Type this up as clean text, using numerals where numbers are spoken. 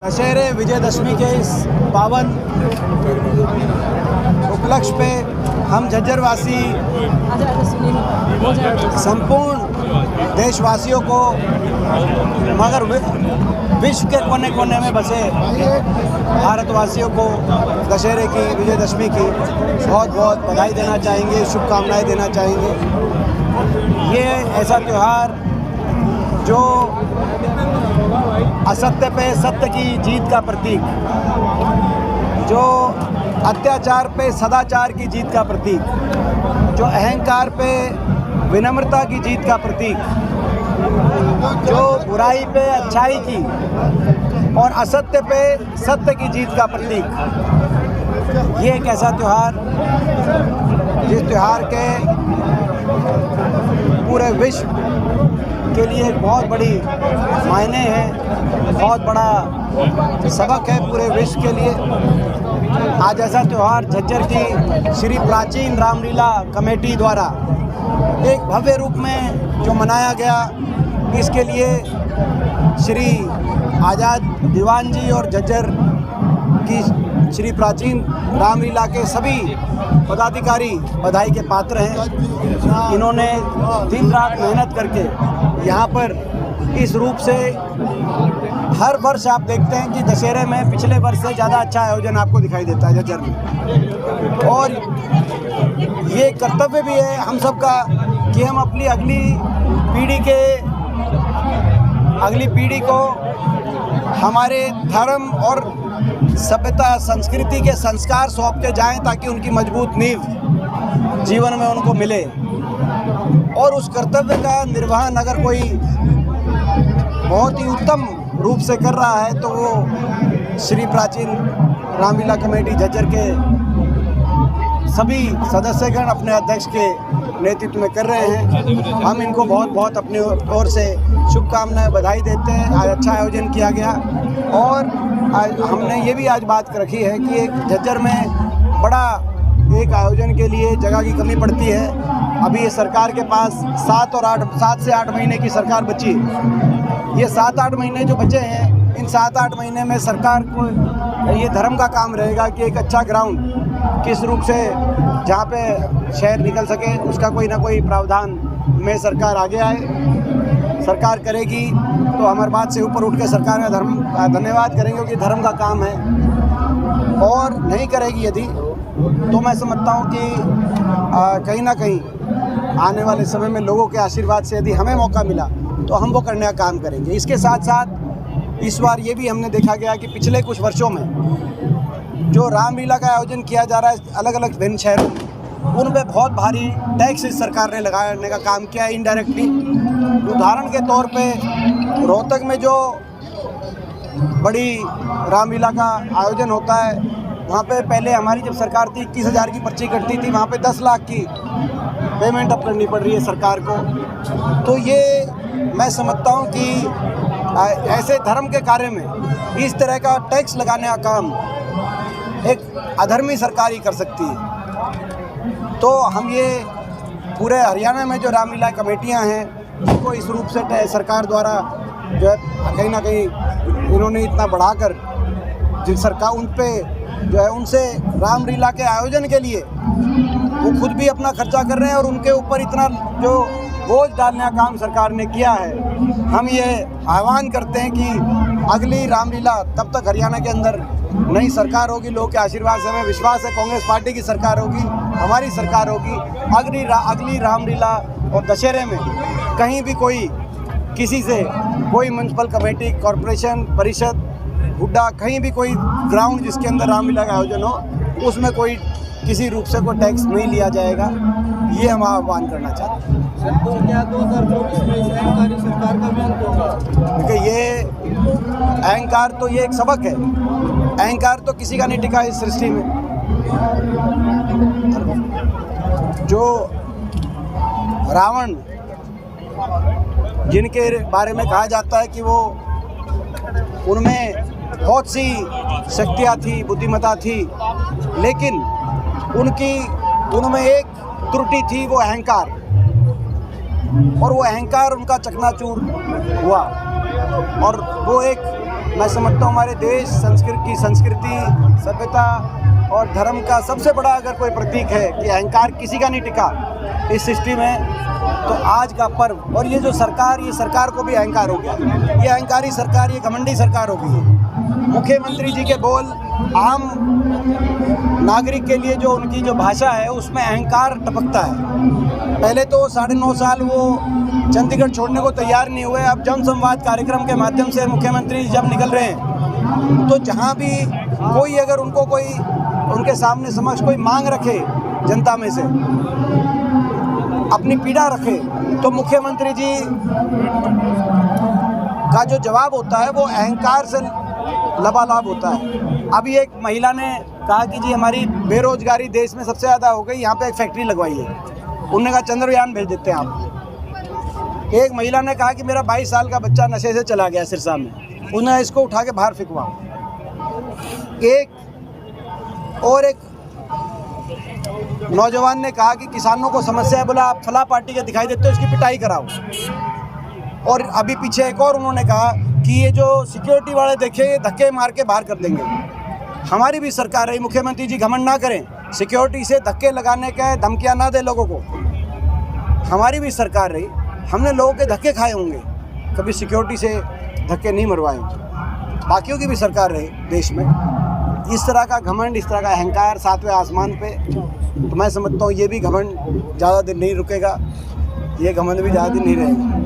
दशहरे विजयदशमी के इस पावन उपलक्ष्य पे हम झज्जरवासी संपूर्ण देशवासियों को मगर विश्व के कोने कोने में बसे भारतवासियों को दशहरे की विजयदशमी की बहुत बहुत बधाई देना चाहेंगे, शुभकामनाएं देना चाहेंगे। ये ऐसा त्यौहार जो असत्य पे सत्य की जीत का प्रतीक, जो अत्याचार पे सदाचार की जीत का प्रतीक, जो अहंकार पे विनम्रता की जीत का प्रतीक, जो बुराई पे अच्छाई की और असत्य पे सत्य की जीत का प्रतीक। ये एक ऐसा त्यौहार जिस त्यौहार के पूरे विश्व के लिए एक बहुत बड़ी मायने हैं, बहुत बड़ा सबक है पूरे विश्व के लिए। आज ऐसा त्यौहार झज्जर की श्री प्राचीन रामलीला कमेटी द्वारा एक भव्य रूप में जो मनाया गया, इसके लिए श्री आज़ाद दीवान जी और झज्जर की श्री प्राचीन रामलीला के सभी पदाधिकारी बधाई के पात्र हैं। इन्होंने दिन रात मेहनत करके यहाँ पर इस रूप से हर वर्ष आप देखते हैं कि दशहरे में पिछले वर्ष से ज़्यादा अच्छा आयोजन आपको दिखाई देता है झज्जर में। और ये कर्तव्य भी है हम सबका कि हम अपनी अगली पीढ़ी को हमारे धर्म और सभ्यता संस्कृति के संस्कार सौंप के जाएं, ताकि उनकी मजबूत नींव जीवन में उनको मिले। और उस कर्तव्य का निर्वहन अगर कोई बहुत ही उत्तम रूप से कर रहा है तो वो श्री प्राचीन रामलीला कमेटी झज्जर के सभी सदस्यगण अपने अध्यक्ष के नेतृत्व में कर रहे हैं। हम इनको बहुत बहुत अपनी ओर से शुभकामनाएं बधाई देते हैं। आज अच्छा आयोजन किया गया और आज हमने ये भी आज बात रखी है कि एक झज्जर में बड़ा एक आयोजन के लिए जगह की कमी पड़ती है। अभी ये सरकार के पास 7 से 8 महीने की सरकार बची। ये 7-8 महीने जो बचे हैं, इन 7-8 महीने में सरकार को ये धर्म का काम रहेगा कि एक अच्छा ग्राउंड किस रूप से जहाँ पे शहर निकल सके, उसका कोई ना कोई प्रावधान में सरकार आगे आए। सरकार करेगी तो हमारी बात से ऊपर उठ के सरकार का धन्यवाद करेंगे, क्योंकि धर्म का काम है। और नहीं करेगी यदि, तो मैं समझता हूँ कि कहीं ना कहीं आने वाले समय में लोगों के आशीर्वाद से यदि हमें मौका मिला तो हम वो करने का काम करेंगे। इसके साथ साथ इस बार ये भी हमने देखा गया कि पिछले कुछ वर्षों में जो रामलीला का आयोजन किया जा रहा है अलग अलग भिन्न शहरों में, उन पे बहुत भारी टैक्स इस सरकार ने लगाने का काम किया है इनडायरेक्टली। उदाहरण के तौर पे रोहतक में जो बड़ी रामलीला का आयोजन होता है, वहाँ पे पहले हमारी जब सरकार थी 21,000 की पर्ची कटती थी, वहाँ पे 10 लाख की पेमेंट अब करनी पड़ रही है सरकार को। तो ये मैं समझता हूँ कि ऐसे धर्म के कार्य में इस तरह का टैक्स लगाने का काम एक अधर्मी सरकार ही कर सकती है। तो हम ये पूरे हरियाणा में जो रामलीला कमेटियाँ हैं, उनको इस रूप से सरकार द्वारा जो है कहीं ना कहीं इन्होंने इतना बढ़ाकर जिन सरकार उन पे जो है उनसे रामलीला के आयोजन के लिए वो खुद भी अपना खर्चा कर रहे हैं और उनके ऊपर इतना जो बोझ डालने का काम सरकार ने किया है। हम ये आह्वान करते हैं कि अगली रामलीला तब तक हरियाणा के अंदर नई सरकार होगी, लोगों के आशीर्वाद से हमें विश्वास है कांग्रेस पार्टी की सरकार होगी, हमारी सरकार होगी। अगली रामलीला और दशहरे में कहीं भी कोई किसी से कोई म्यूनसिपल कमेटी, कॉरपोरेशन, परिषद, हुड्डा, कहीं भी कोई ग्राउंड जिसके अंदर रामलीला का आयोजन हो, उसमें कोई किसी रूप से कोई टैक्स नहीं लिया जाएगा। ये हम आह्वान करना चाहते हैं। तो क्या 2024 में इस अहंकारी सरकार का भी अंत होगा? देखिए, ये अहंकार तो ये एक सबक है। अहंकार तो किसी का नहीं टिका इस सृष्टि में। जो रावण, जिनके बारे में कहा जाता है कि वो उनमें बहुत सी शक्तियाँ थी, बुद्धिमत्ता थी, लेकिन उनमें एक त्रुटि थी, वो अहंकार। और वो अहंकार उनका चकनाचूर हुआ और वो एक मैं समझता हूँ हमारे देश संस्कृति सभ्यता और धर्म का सबसे बड़ा अगर कोई प्रतीक है कि अहंकार किसी का नहीं टिका इस सृष्टि में, तो आज का पर्व। और ये जो सरकार, ये सरकार को भी अहंकार हो गया, ये अहंकारी सरकार, ये घमंडी सरकार हो गई है। मुख्यमंत्री जी के बोल आम नागरिक के लिए जो उनकी जो भाषा है उसमें अहंकार टपकता है। पहले तो 9.5 साल वो चंडीगढ़ छोड़ने को तैयार नहीं हुए, अब जन संवाद कार्यक्रम के माध्यम से मुख्यमंत्री जब निकल रहे हैं तो जहाँ भी कोई अगर उनको कोई उनके सामने समक्ष कोई मांग रखे जनता में से, अपनी पीड़ा रखे, तो मुख्यमंत्री जी का जो जवाब होता है वो अहंकार से लबालब होता है। अभी एक महिला ने कहा कि जी हमारी बेरोजगारी देश में सबसे ज़्यादा हो गई, यहाँ पे एक फैक्ट्री लगवाई है। उन्होंने कहा चंद्रयान भेज देते हैं आप। एक महिला ने कहा कि मेरा 22 साल का बच्चा नशे से चला गया सिरसा में, उन्हें इसको उठा के बाहर फेंकवाओ। एक नौजवान ने कहा कि किसानों को समस्या है, बोला आप फला पार्टी के दिखाई देते हो, इसकी पिटाई कराओ। और अभी पीछे एक और उन्होंने कहा कि ये जो सिक्योरिटी वाले देखे ये धक्के मार के बाहर कर देंगे। हमारी भी सरकार रही, मुख्यमंत्री जी घमंड ना करें, सिक्योरिटी से धक्के लगाने के धमकियां ना दे लोगों को। हमारी भी सरकार रही, हमने लोगों के धक्के खाए होंगे, कभी सिक्योरिटी से धक्के नहीं मरवाए। बाकियों की भी सरकार रही देश में, इस तरह का घमंड, इस तरह का अहंकार 7वें आसमान पे, तो मैं समझता हूँ ये भी घमंड ज़्यादा दिन नहीं रुकेगा, ये घमंड भी ज़्यादा दिन नहीं रहेगा।